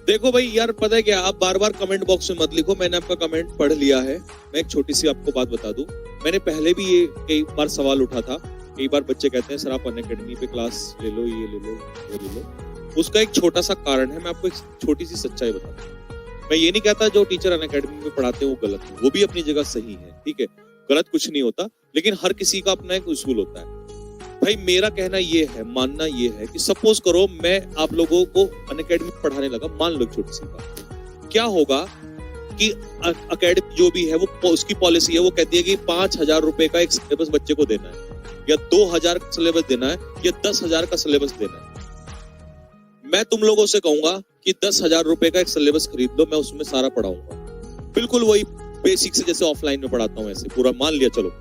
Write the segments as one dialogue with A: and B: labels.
A: देखो भाई यार, पता है क्या, आप बार बार कमेंट बॉक्स में मत लिखो, मैंने आपका कमेंट पढ़ लिया है। मैं एक छोटी सी आपको बात बता दूं, मैंने पहले भी ये कई बार सवाल उठा था। कई बार बच्चे कहते हैं सर आप अनअकैडमी पे क्लास ले लो, ये ले लो, वो ले लो। उसका एक छोटा सा कारण है, मैं आपको एक छोटी सी सच्चाई बताता हूँ। मैं ये नहीं कहता जो टीचर अनअकैडमी में पढ़ाते हैं वो गलत है, वो भी अपनी जगह सही है, ठीक है, गलत कुछ नहीं होता, लेकिन हर किसी का अपना एक उसूल होता है। भाई मेरा कहना ये है, मानना ये है कि सपोज करो मैं आप लोगों को अनअकैडमी पढ़ाने लगा, मान लो छोटी सी बात, क्या होगा कि अकेडमी जो भी है वो उसकी पॉलिसी है, वो कहती है कि 5,000 रुपए का एक सिलेबस बच्चे को देना है, या 2,000 का सिलेबस देना है, या 10,000 का सिलेबस देना है। मैं तुम लोगों से कहूंगा कि 10,000 रुपए का एक सिलेबस खरीद लो, मैं उसमें सारा पढ़ाऊंगा, बिल्कुल वही बेसिक से जैसे ऑफलाइन में पढ़ाता हूँ ऐसे पूरा, मान लिया। चलो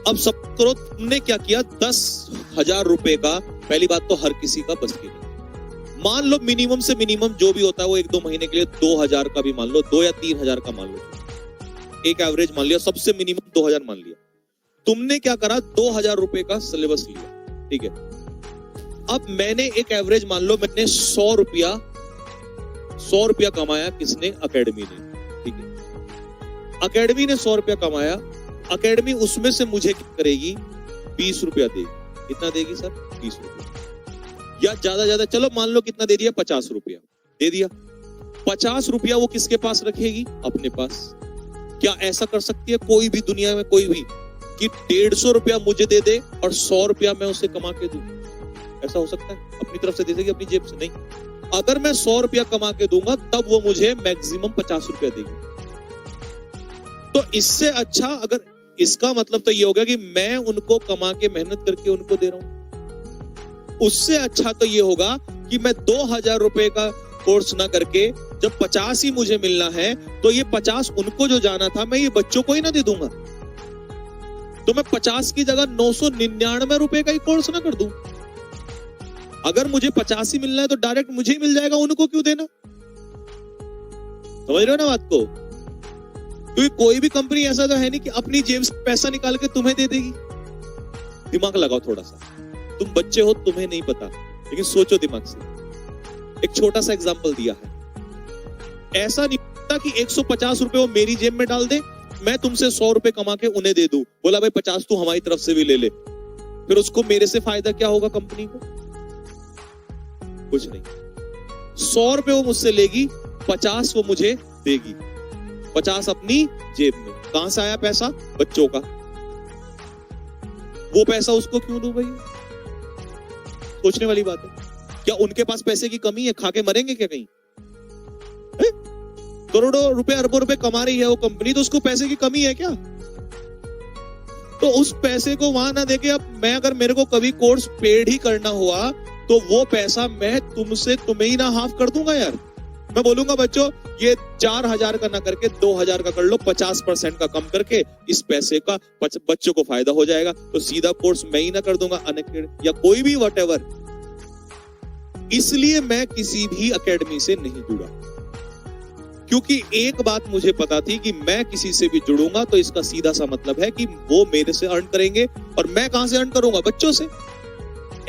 A: अब सब करो, तुमने क्या किया, 10,000 रुपए का, पहली बात तो हर किसी का बस की नहीं। मान लो मिनिमम से मिनिमम जो भी होता है वो 1-2 महीने के लिए 2,000 का भी मान लो, 2 या 3,000 का मान लो, एक एवरेज मान लिया, सबसे मिनिमम 2,000 मान लिया। तुमने क्या करा, 2,000 रुपए का सिलेबस लिया, ठीक है। अब मैंने एक एवरेज मान लो, मैंने 100 रुपया कमाया, किसने, अकेडमी ने, ठीक है। अकेडमी ने 100 रुपया कमाया, अकेडमी उसमें से मुझे क्या करेगी, 20 रुपया देगी। कितना देगी सर, 20 रुपया, या ज्यादा चलो मान लो कितना दे दिया, 50 रुपया दे दिया। 50 रुपया वो किसके पास रखेगी, अपने पास। क्या ऐसा कर सकती है कोई भी दुनिया में, कोई भी, कि 150 रुपया मुझे दे दे और 100 रुपया मैं उसे कमा के दूं? ऐसा हो सकता है? अपनी तरफ से दे देगी, अपनी जेब से नहीं। अगर मैं 100 रुपया कमा के दूंगा तब वो मुझे मैक्सिमम 50 रुपया देगी। तो इससे अच्छा, अगर इसका मतलब तो ये हो गया कि मैं उनको कमा के मेहनत करके उनको दे रहा हूं। उससे अच्छा तो ये होगा कि मैं 2,000 रुपए का कोर्स ना करके जब 50 ही मुझे मिलना है, तो ये 50 उनको जो जाना था मैं ये बच्चों को ही ना दे दूंगा, तो मैं 50 की जगह 999 रुपए का ही कोर्स ना कर दूं। अगर मुझे 50 ही मिलना है तो डायरेक्ट मुझे ही मिल जाएगा, उनको क्यों देना? समझ रहे हो ना बात को? क्योंकि कोई भी कंपनी ऐसा तो है नहीं कि अपनी जेब से पैसा निकाल के तुम्हें दे देगी। दिमाग लगाओ थोड़ा सा, तुम बच्चे हो, तुम्हें नहीं पता, लेकिन सोचो दिमाग से। एक छोटा सा एग्जांपल दिया है, ऐसा नहीं होता कि 150 रुपए वो मेरी जेब में डाल दे, मैं तुमसे 100 रुपए कमा के उन्हें दे दूं, बोला भाई 50 तू हमारी तरफ से भी ले ले, फिर उसको मेरे से फायदा क्या होगा कंपनी को? कुछ नहीं। 100 रुपए वो मुझसे लेगी, 50 वो मुझे देगी, 50 अपनी जेब में। कहां से आया पैसा? बच्चों का। वो पैसा उसको क्यों दूं भाई? सोचने वाली बात है। क्या उनके पास पैसे की कमी है? खा के मरेंगे क्या कहीं? करोड़ों रुपए, अरबों रुपए कमा रही है वो कंपनी, तो उसको पैसे की कमी है क्या? तो उस पैसे को वहां ना देके, अब मैं, अगर मेरे को कभी कोर्स पेड ही करना हुआ तो वो पैसा मैं तुमसे तुम्हें ही ना हाफ कर दूंगा यार। मैं बोलूंगा बच्चों ये 4,000 का ना करके 2,000 का कर लो, 50% का कम करके, इस पैसे का बच्चों को फायदा हो जाएगा, तो सीधा कोर्स मैं ही ना कर दूंगा, अनअकैडमी या कोई भी व्हाटएवर। इसलिए मैं किसी भी अकेडमी से नहीं जुड़ा, क्योंकि एक बात मुझे पता थी कि मैं किसी से भी जुड़ूंगा तो इसका सीधा सा मतलब है कि वो मेरे से अर्न करेंगे, और मैं कहां से अर्न करूंगा? बच्चों से।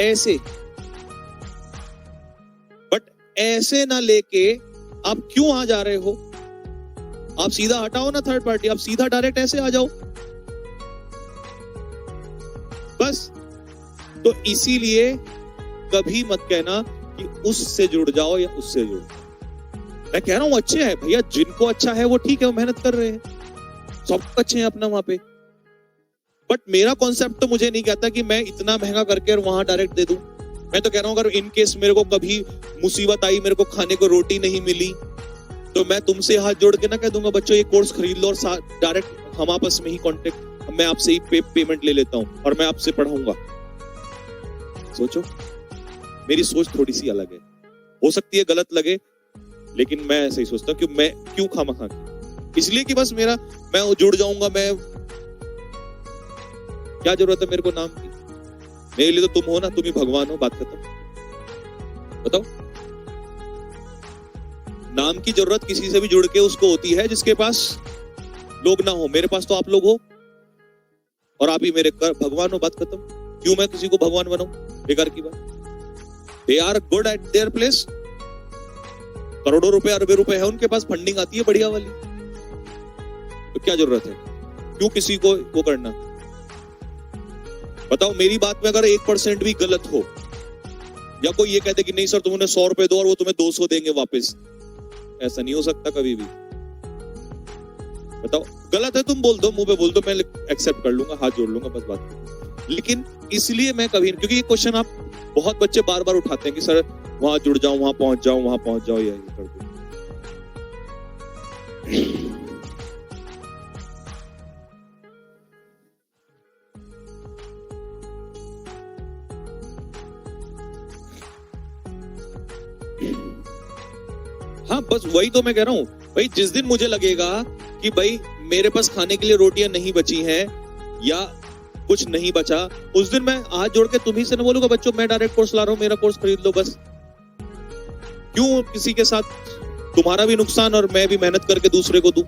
A: ऐसे, बट ऐसे ना लेके आप क्यों आ जा रहे हो? आप सीधा हटाओ ना थर्ड पार्टी, आप सीधा डायरेक्ट ऐसे आ जाओ बस। तो इसीलिए कभी मत कहना कि उससे जुड़ जाओ या उससे जुड़ जाओ। मैं कह रहा हूं अच्छे हैं भैया, जिनको अच्छा है वो ठीक है, वो मेहनत कर रहे हैं, सब अच्छे हैं अपना वहां पे। बट मेरा कॉन्सेप्ट तो मुझे नहीं कहता कि मैं इतना महंगा करके और वहां डायरेक्ट दे दूं। मैं तो कह रहा हूं अगर इन केस मेरे को कभी मुसीबत आई, मेरे को खाने को रोटी नहीं मिली, तो मैं तुमसे हाथ जोड़ के ना कह दूंगा बच्चों ये कोर्स खरीद लो, और डायरेक्ट हम आपस में ही कांटेक्ट, मैं आपसे ही पेमेंट ले लेता हूं और मैं आपसे पढ़ाऊंगा। सोचो, मेरी सोच थोड़ी सी अलग है, हो सकती है गलत लगे, लेकिन मैं ऐसे ही सोचता हूं कि मैं क्यों खामखा, इसलिए कि बस मैं जुड़ जाऊंगा, मैं क्या जरूरत है मेरे को नाम की? मेरे लिए तो तुम हो ना, तुम ही भगवान हो, बात खत्म। बताओ, नाम की जरूरत किसी से भी जुड़ के उसको होती है जिसके पास लोग ना हो। मेरे पास तो आप लोग हो और आप ही मेरे भगवान हो, बात खत्म। क्यों मैं किसी को भगवान बनाऊं? बेकार की बात। They are good at their place, करोड़ों रुपए अरबे रुपए है उनके पास, फंडिंग आती है बढ़िया वाली, तो क्या जरूरत है, क्यों किसी को वो करना। बताओ मेरी बात में अगर 1% भी गलत हो, या कोई ये कहते कि नहीं सर तुम उन्हें 100 रुपए दो और वो तुम्हें 200 देंगे वापस, ऐसा नहीं हो सकता कभी भी। बताओ गलत है तुम बोल दो, मुंह पे बोल दो, मैं एक्सेप्ट कर लूंगा, हाथ जोड़ लूंगा, बस बात। लेकिन इसलिए मैं कभी, क्योंकि ये क्वेश्चन आप बहुत बच्चे बार बार उठाते हैं कि सर वहां जुड़ जाऊं, वहां पहुंच जाऊं, वहां पहुंच जाओ, या कर दो। हाँ बस वही तो मैं कह रहा हूं भाई, जिस दिन मुझे लगेगा कि भाई मेरे पास खाने के लिए रोटियां नहीं बची हैं या कुछ नहीं बचा, उस दिन मैं हाथ जोड़ के तुम्ही से न बोलूंगा बच्चों मैं डायरेक्ट कोर्स ला रहा हूं, मेरा कोर्स खरीद लो बस। क्यों किसी के साथ तुम्हारा भी नुकसान और मैं भी मेहनत करके दूसरे को दूं।